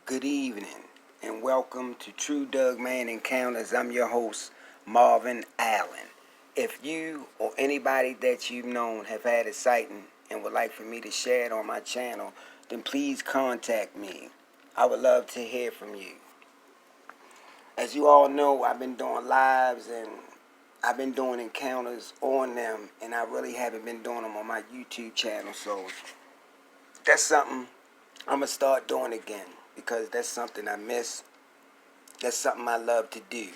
Good evening, and welcome to True Dogman Encounters. I'm your host, Marvin Allen. If you or anybody that you've known have had a sighting and would like for me to share it on my channel, then please contact me. I would love to hear from you. As you all know, I've been doing lives and I've been doing encounters on them, and I really haven't been doing them on my YouTube channel, so that's something I'm going to start doing again, because that's something I miss. That's something I love to do.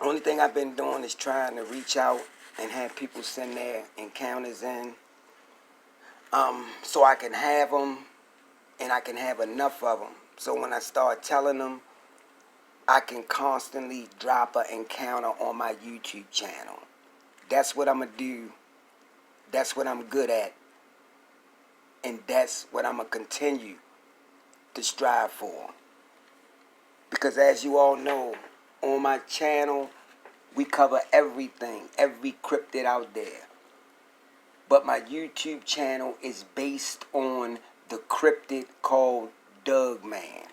Only thing I've been doing is trying to reach out and have people send their encounters in, so I can have them and I can have enough of them. So when I start telling them, I can constantly drop an encounter on my YouTube channel. That's what I'm going to do. That's what I'm good at. And that's what I'm going to continue to strive for. Because as you all know, on my channel, we cover everything, every cryptid out there. But my YouTube channel is based on the cryptid called dogman.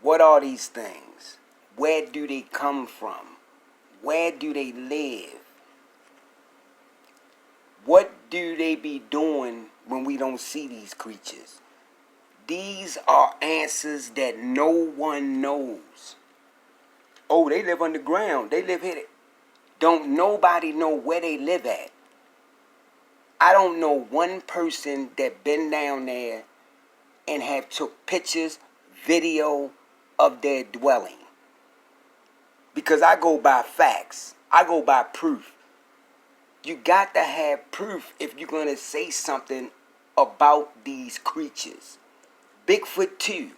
What are these things? Where do they come from? Where do they live? What do they be doing when we don't see these creatures? These are answers that no one knows. Oh, they live underground. They live here. Don't nobody know where they live at. I don't know one person that been down there and have took pictures, video of their dwelling. Because I go by facts. I go by proof. You got to have proof if you're going to say something about these creatures. Bigfoot too.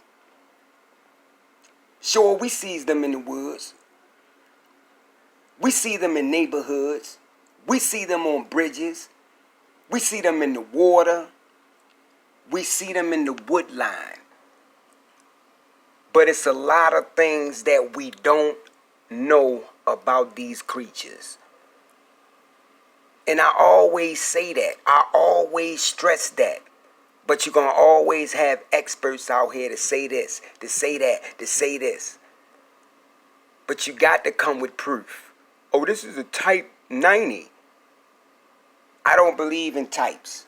Sure, we see them in the woods. We see them in neighborhoods. We see them on bridges. We see them in the water. We see them in the wood line. But it's a lot of things that we don't know about these creatures. And I always say that. I always stress that. But you're going to always have experts out here to say this, to say that, to say this. But you got to come with proof. Oh, this is a type 90. I don't believe in types.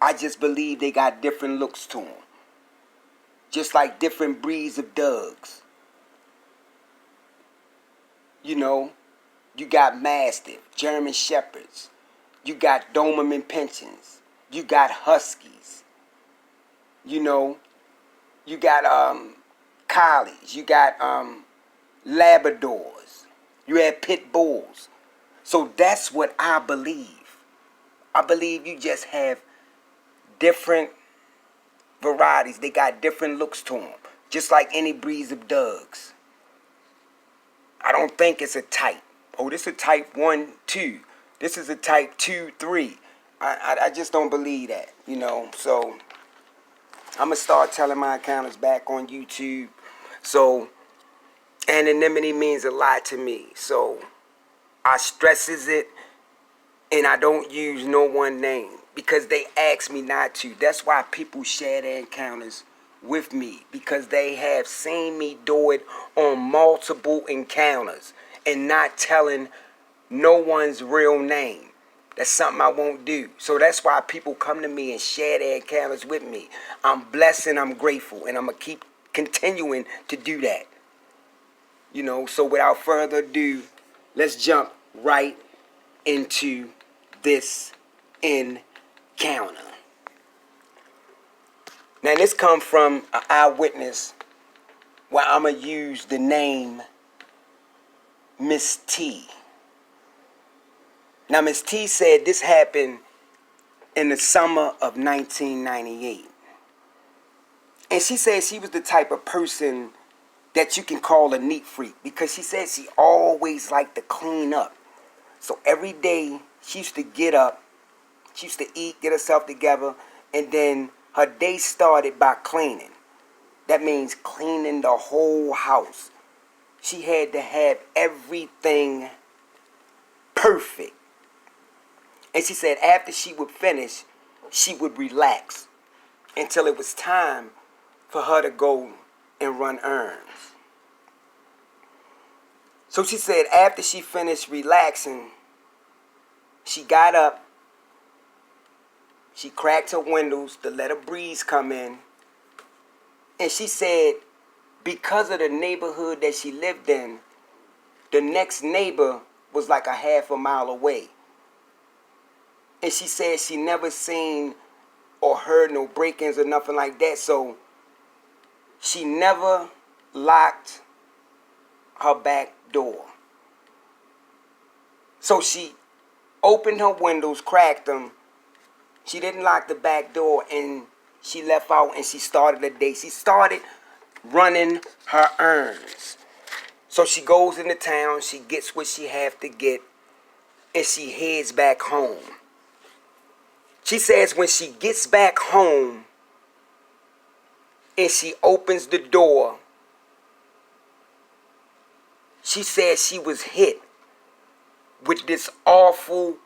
I just believe they got different looks to them. Just like different breeds of dogs. You know, you got Mastiff, German Shepherds. You got Doberman Pinschers. You got Huskies. You know, you got Collies. You got Labradors. You have Pit Bulls. So that's what I believe. I believe you just have different varieties. They got different looks to them. Just like any breeds of dogs. I don't think it's a type. Oh, this is a type 1, 2. This is a type 2, 3. I just don't believe that, you know. So I'm going to start telling my encounters back on YouTube. So anonymity means a lot to me. So I stresses it, and I don't use no one name because they ask me not to. That's why people share their encounters with me, because they have seen me do it on multiple encounters and not telling no one's real name. That's something I won't do. So that's why people come to me and share their encounters with me. I'm blessed and I'm grateful, and I'm going to keep continuing to do that. You know, so without further ado, let's jump right into this encounter. Now, this comes from an eyewitness where I'm going to use the name Miss T. Now, Miss T said this happened in the summer of 1998. And she said she was the type of person that you can call a neat freak, because she said she always liked to clean up. So every day she used to get up, she used to eat, get herself together, and then her day started by cleaning. That means cleaning the whole house. She had to have everything perfect. And she said after she would finish, she would relax. until it was time for her to go and run errands. So she said after she finished relaxing, she got up, she cracked her windows to let a breeze come in, and she said because of the neighborhood that she lived in, the next neighbor was like a half a mile away. And she said she never seen or heard no break-ins or nothing like that, so she never locked her back door. So she opened her windows, cracked them. She didn't lock the back door, and she left out and she started the day. She started running her errands. So she goes into town, she gets what she have to get, and she heads back home. She says when she gets back home and she opens the door, she says she was hit with this awful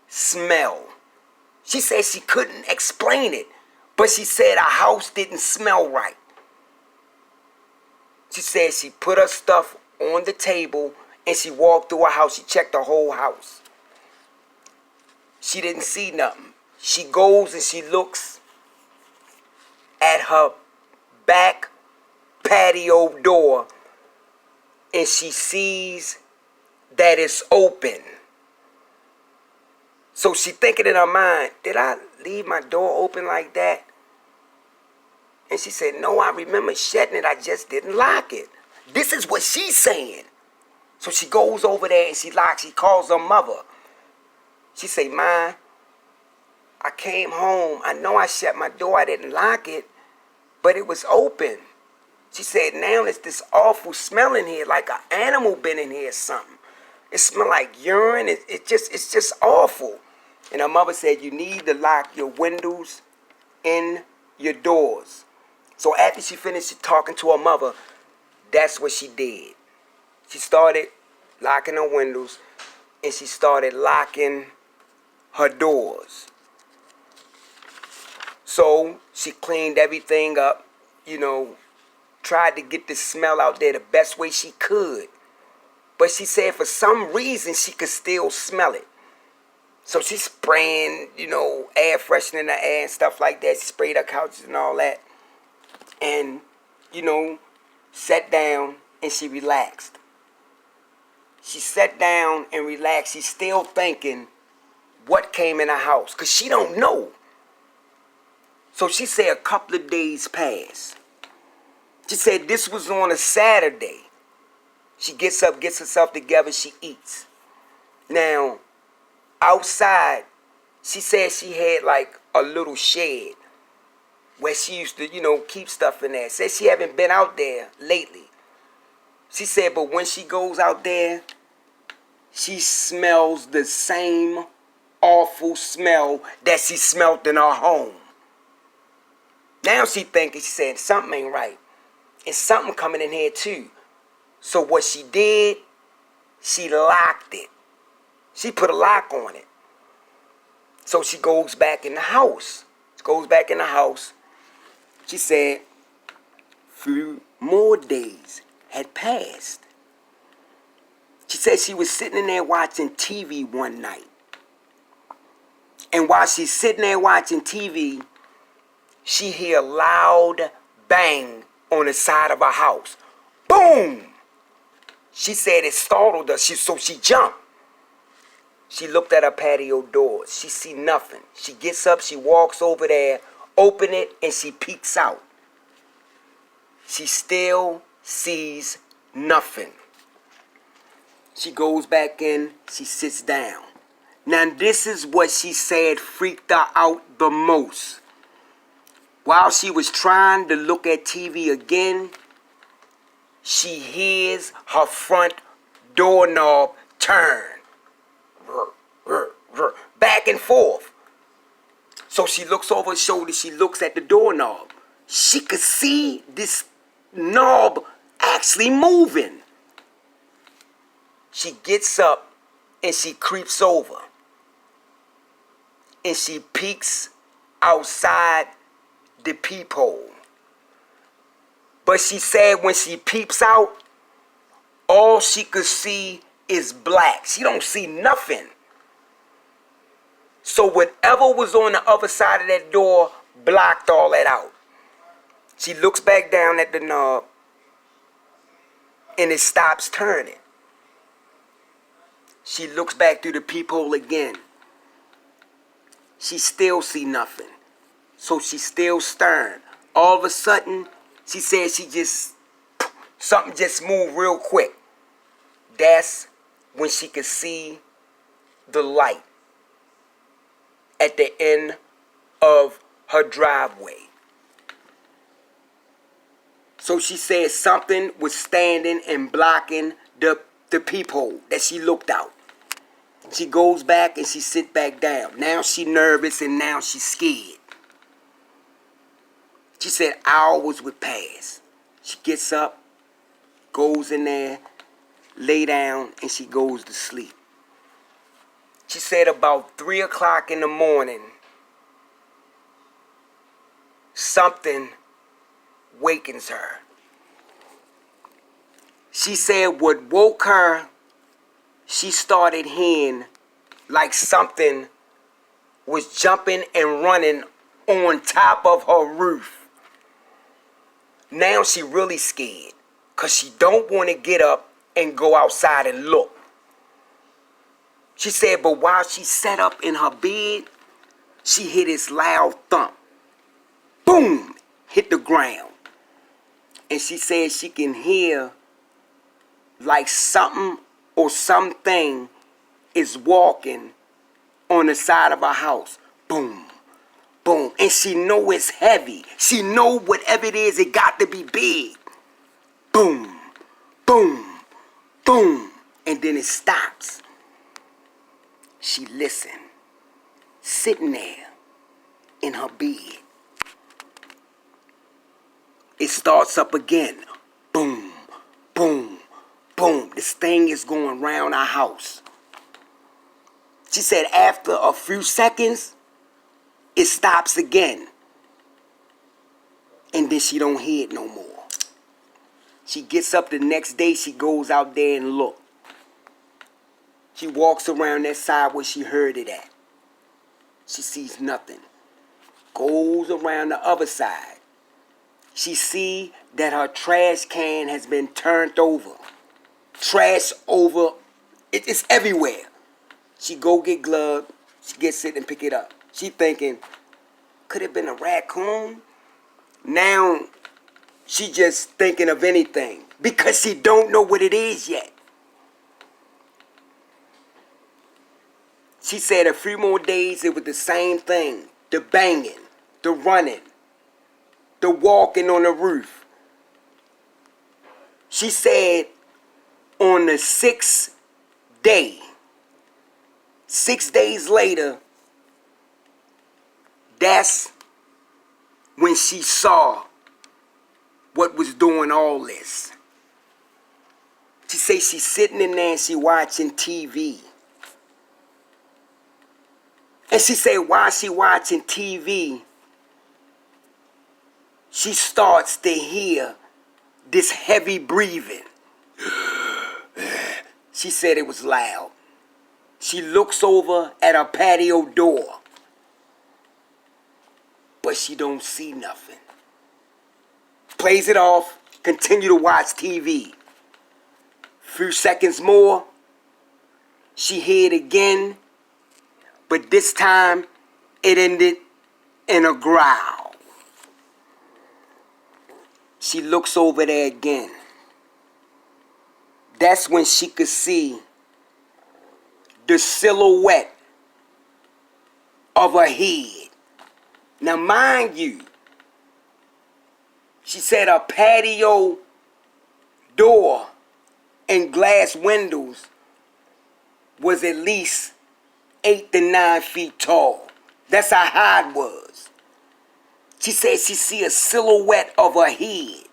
smell. She said she couldn't explain it, but she said her house didn't smell right. She said she put her stuff on the table and she walked through her house. She checked the whole house. She didn't see nothing. She goes and she looks at her back patio door and she sees that it's open. So she thinking in her mind, did I leave my door open like that? And she said, no, I remember shutting it. I just didn't lock it. This is what she's saying. So she goes over there and she locks. She calls her mother. She say, Ma, I came home. I know I shut my door. I didn't lock it, but it was open. She said, now it's this awful smell in here, like an animal been in here or something. It smell like urine. It's just awful. And her mother said, you need to lock your windows and your doors. So after she finished talking to her mother, that's what she did. She started locking her windows and she started locking her doors. So she cleaned everything up, tried to get the smell out there the best way she could. But she said for some reason she could still smell it. So she's spraying, air freshener in the air and stuff like that. She sprayed her couches and all that. And, sat down and she relaxed. She sat down and relaxed. She's still thinking what came in her house, because she don't know. So she said a couple of days passed. She said this was on a Saturday. She gets up, gets herself together, she eats. Now, outside, she said she had like a little shed where she used to, keep stuff in there. Said she haven't been out there lately. She said, but when she goes out there, she smells the same awful smell that she smelled in her home. Now she thinking, she said, something ain't right. And something coming in here too. So what she did, she locked it. She put a lock on it. So she goes back in the house. She goes back in the house. She said, few more days had passed. She said she was sitting in there watching TV one night. And while she's sitting there watching TV, she hear a loud bang on the side of her house. Boom! She said it startled her, so she jumped. She looked at her patio door. She see nothing. She gets up, she walks over there, open it, and she peeks out. She still sees nothing. She goes back in, she sits down. Now this is what she said freaked her out the most. While she was trying to look at TV again, she hears her front doorknob turn. Back and forth. So she looks over her shoulder, she looks at the doorknob. She could see this knob actually moving. She gets up and she creeps over. And she peeks outside the peephole. But she said when she peeps out, all she could see is black. She don't see nothing. So whatever was on the other side of that door blocked all that out. She looks back down at the knob and it stops turning. She looks back through the peephole again. She still see nothing. So she's still staring. All of a sudden, she said something just moved real quick. That's when she could see the light at the end of her driveway. So she said something was standing and blocking the peephole that she looked out. She goes back and she sits back down. Now she nervous and now she's scared. She said hours would pass. She gets up, goes in there, lay down, and she goes to sleep. She said about 3 o'clock in the morning, something wakens her. She said what woke her, she started hearing like something was jumping and running on top of her roof. Now she really scared because she don't want to get up and go outside and look. She said, but while she sat up in her bed, she hear this loud thump. Boom! Hit the ground. And she said she can hear like something or something is walking on the side of her house. Boom. Boom. And she know it's heavy. She know whatever it is, it got to be big. Boom. Boom. Boom. And then it stops. She listened. Sitting there in her bed. It starts up again. Boom. Boom. Boom. This thing is going round our house. She said after a few seconds, it stops again. And then she don't hear it no more. She gets up the next day, she goes out there and look. She walks around that side where she heard it at. She sees nothing. Goes around the other side. She see that her trash can has been turned over. Trash over. It's everywhere. She go get gloved. She gets it and pick it up. She thinking, could it have been a raccoon? Now, she just thinking of anything because she don't know what it is yet. She said a few more days it was the same thing. The banging, the running, the walking on the roof. She said on the 6th day, 6 days later, that's when she saw what was doing all this. She say she's sitting in there and she watching TV. And she say while she watching TV, she starts to hear this heavy breathing. She said it was loud. She looks over at her patio door. But she don't see nothing. Plays it off, continue to watch TV. Few seconds more, she hear it again, but this time it ended in a growl. She looks over there again. That's when she could see the silhouette of her head. Now, mind you, she said her patio door and glass windows was at least 8 to 9 feet tall. That's how high it was. She said she see a silhouette of her head.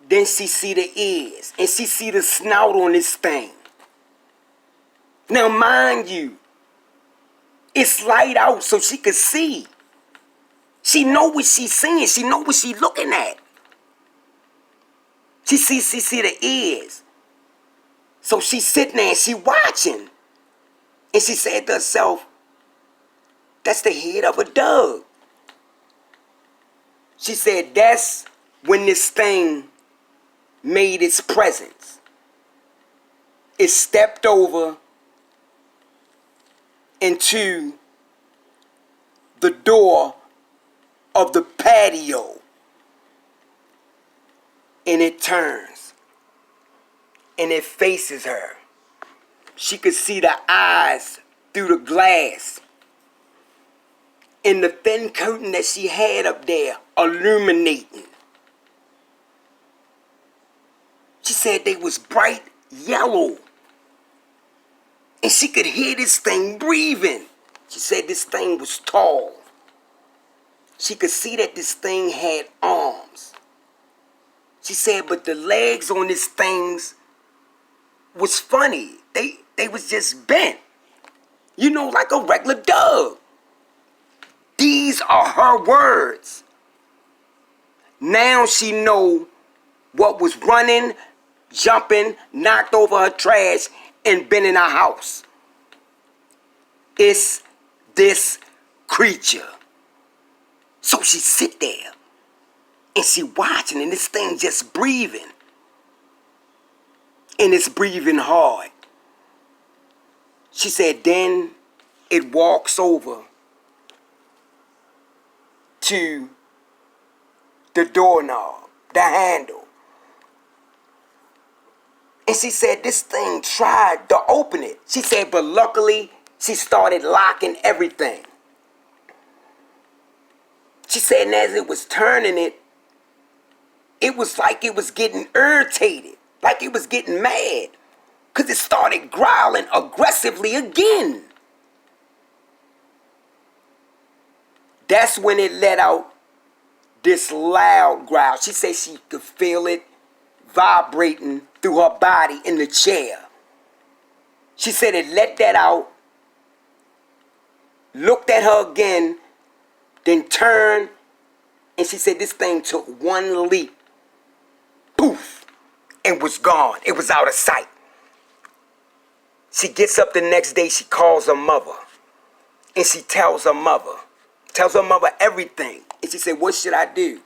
Then she see the ears, and she see the snout on this thing. Now, mind you, It's light out so she could see. She know what she's seeing. She know what she's looking at. She see the ears. So she's sitting there and she watching. And she said to herself, that's the head of a dog. She said that's when this thing made its presence. It stepped over into the door of the patio. And it turns. And it faces her. She could see the eyes through the glass. And the thin curtain that she had up there illuminating. She said they was bright yellow. And she could hear this thing breathing. She said this thing was tall. She could see that this thing had arms. She said, but the legs on this thing was funny. They was just bent. You know, like a regular dog. These are her words. Now she know what was running, jumping, knocked over her trash, and been in her house. It's this creature. So she sit there and she watching, and this thing just breathing. And it's breathing hard. She said then it walks over to the doorknob, the handle. And she said this thing tried to open it. She said, but luckily she started locking everything. She said, and as it was turning it, it was like it was getting irritated, like it was getting mad, because it started growling aggressively again. That's when it let out this loud growl. She said she could feel it vibrating through her body in the chair. She said it let that out, looked at her again, then turned, and she said this thing took one leap, poof, and was gone. It was out of sight. She gets up the next day, she calls her mother, and she tells her mother everything. And she said, what should I do?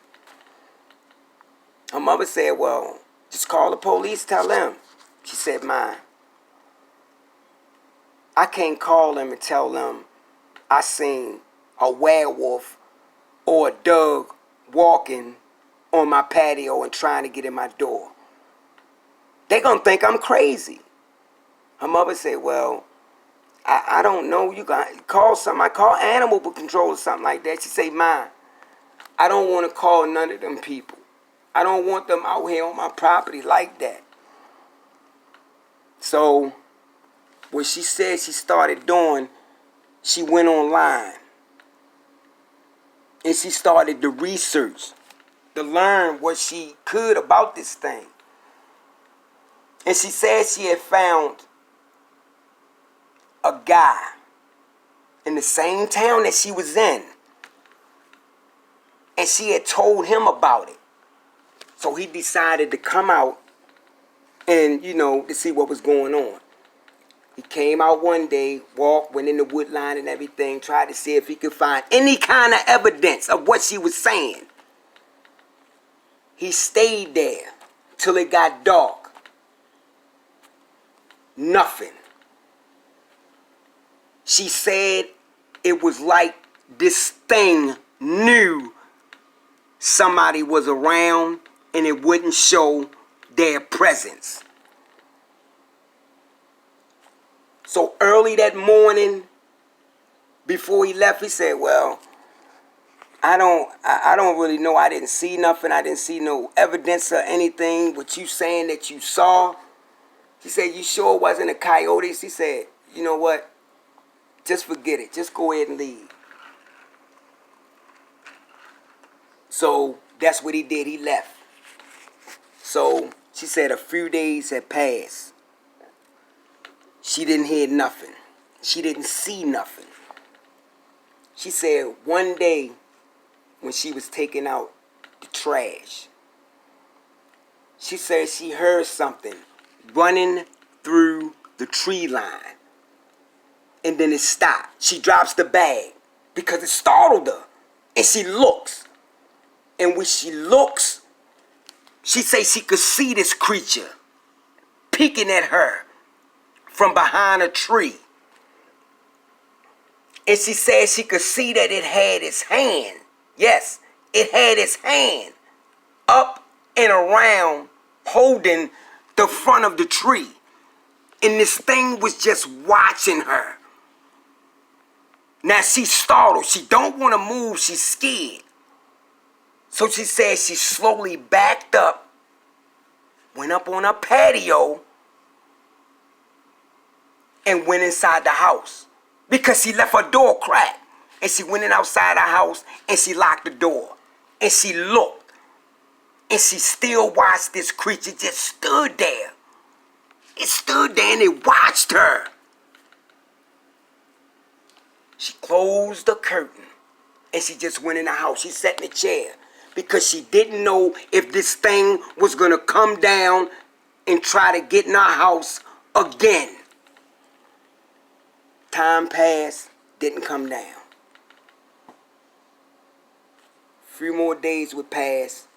Her mother said, well, just call the police, tell them. She said, Ma, I can't call them and tell them I seen a werewolf or a dog walking on my patio and trying to get in my door. They're going to think I'm crazy. Her mother said, well, I don't know. You got to call somebody. Call animal control or something like that. She said, Ma, I don't want to call none of them people. I don't want them out here on my property like that. So what she said she started doing, she went online. And she started to research, to learn what she could about this thing. And she said she had found a guy in the same town that she was in. And she had told him about it. So he decided to come out and, to see what was going on. He came out one day, walked, went in the wood line and everything, tried to see if he could find any kind of evidence of what she was saying. He stayed there till it got dark. Nothing. She said it was like this thing knew somebody was around and it wouldn't show their presence. So early that morning, before he left, he said, well, I don't really know. I didn't see nothing. I didn't see no evidence or anything. What you saying that you saw? He said, you sure it wasn't a coyote? He said, you know what? Just forget it. Just go ahead and leave. So that's what he did. He left. So she said a few days had passed. She didn't hear nothing. She didn't see nothing. She said one day when she was taking out the trash, she said she heard something running through the tree line. And then it stopped. She drops the bag because it startled her. And she looks. And when she looks, she says she could see this creature peeking at her from behind a tree. And she said she could see that it had its hand. Yes, it had its hand up and around holding the front of the tree. And this thing was just watching her. Now she's startled. She don't want to move. She's scared. So she said she slowly backed up, went up on her patio, and went inside the house. Because she left her door cracked. And she went in outside her house and she locked the door. And she looked. And she still watched this creature just stood there. It stood there and it watched her. She closed the curtain and she just went in the house. She sat in the chair because she didn't know if this thing was going to come down and try to get in our house again. Time passed, didn't come down. A few more days would pass.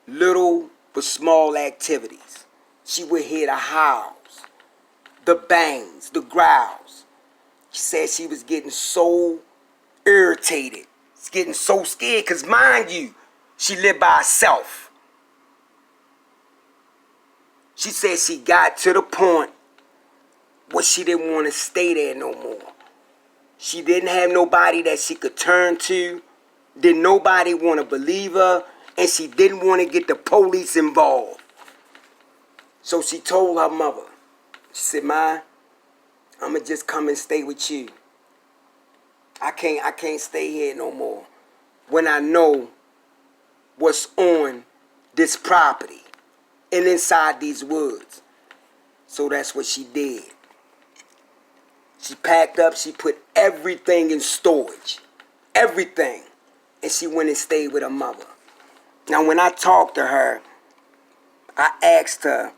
Little but small activities. She would hear the howls, the bangs, the growls. She said she was getting so irritated. She's getting so scared because, mind you, she lived by herself. She said she got to the point where she didn't want to stay there no more. She didn't have nobody that she could turn to. Didn't nobody want to believe her. And she didn't want to get the police involved. So she told her mother, she said, "Ma, I'ma just come and stay with you. I can't stay here no more when I know what's on this property and inside these woods." So that's what she did. She packed up, she put everything in storage. Everything. And she went and stayed with her mother. Now when I talked to her, I asked her,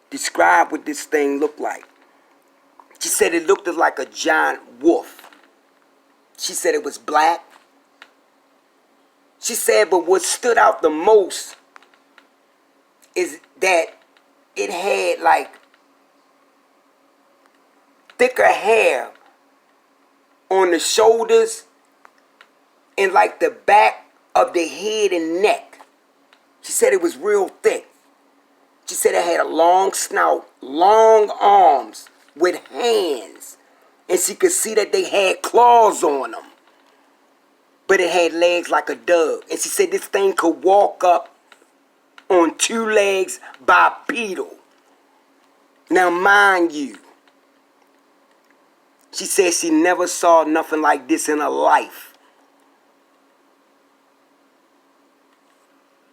describe what this thing looked like. She said it looked like a giant wolf. She said it was black. She said, but what stood out the most is that it had like thicker hair on the shoulders and like the back of the head and neck. She said it was real thick. She said it had a long snout, long arms with hands. And she could see that they had claws on them. But it had legs like a dove. And she said this thing could walk up on 2 legs bipedal. Now mind you, she said she never saw nothing like this in her life.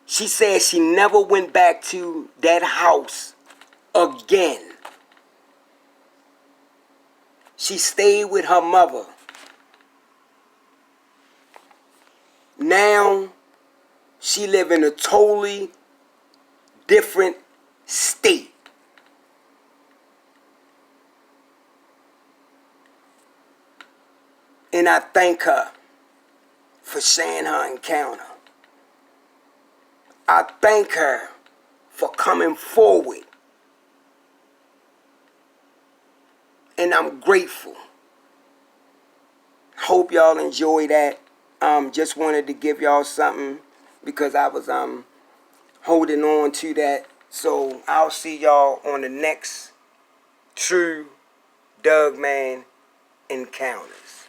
She said she never went back to that house again. She stayed with her mother. Now, she live in a totally different state. And I thank her for sharing her encounter. I thank her for coming forward. And I'm grateful. Hope y'all enjoy that. Just wanted to give y'all something because I was holding on to that. So I'll see y'all on the next True Dogman Encounters.